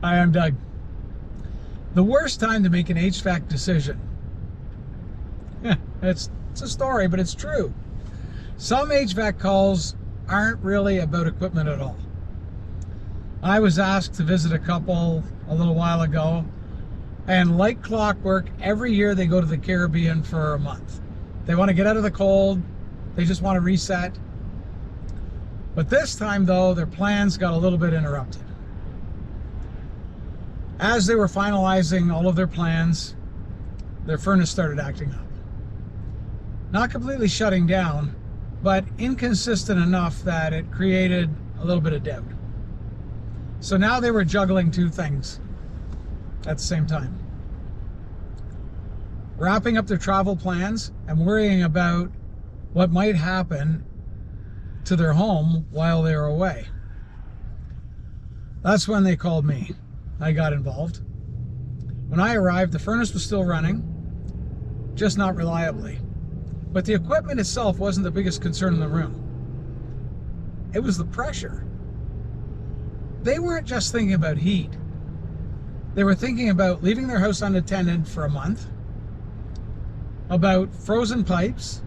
Hi, I'm Doug. The worst time to make an HVAC decision. It's a story, but it's true. Some HVAC calls aren't really about equipment at all. I was asked to visit a couple a little while ago, and like clockwork, every year they go to the Caribbean for a month. They want to get out of the cold. They just want to reset. But this time, though, their plans got a little bit interrupted. As they were finalizing all of their plans, their furnace started acting up. Not completely shutting down, but inconsistent enough that it created a little bit of doubt. So now they were juggling two things at the same time. Wrapping up their travel plans and worrying about what might happen to their home while they were away. That's when they called me. I got involved. When I arrived, the furnace was still running, just not reliably. But the equipment itself wasn't the biggest concern in the room. It was the pressure. They weren't just thinking about heat. They were thinking about leaving their house unattended for a month, about frozen pipes,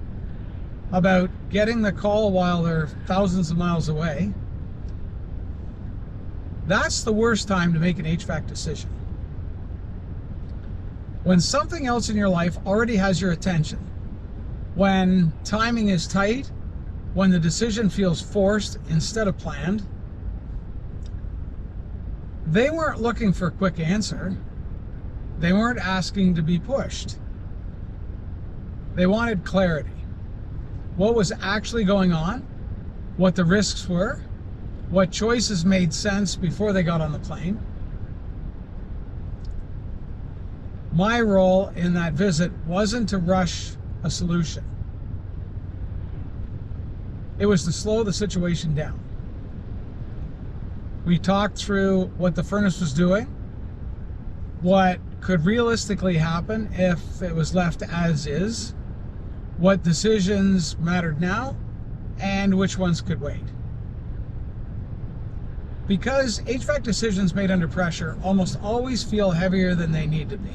about getting the call while they're thousands of miles away. That's the worst time to make an HVAC decision. When something else in your life already has your attention, when timing is tight, when the decision feels forced instead of planned. They weren't looking for a quick answer. They weren't asking to be pushed. They wanted clarity. What was actually going on, what the risks were, what choices made sense before they got on the plane. My role in that visit wasn't to rush a solution. It was to slow the situation down. We talked through what the furnace was doing, what could realistically happen if it was left as is, what decisions mattered now, and which ones could wait. Because HVAC decisions made under pressure almost always feel heavier than they need to be.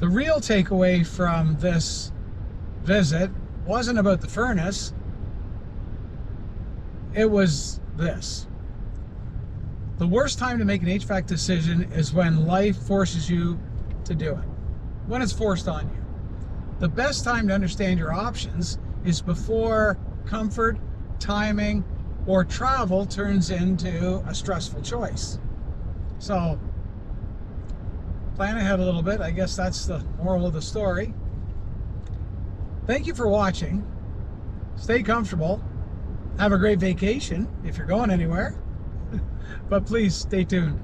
The real takeaway from this visit wasn't about the furnace. It was this. The worst time to make an HVAC decision is when life forces you to do it, when it's forced on you. The best time to understand your options is before comfort, timing, or travel turns into a stressful choice. So, plan ahead a little bit. I guess that's the moral of the story. Thank you for watching. Stay comfortable. Have a great vacation if you're going anywhere. But please stay tuned.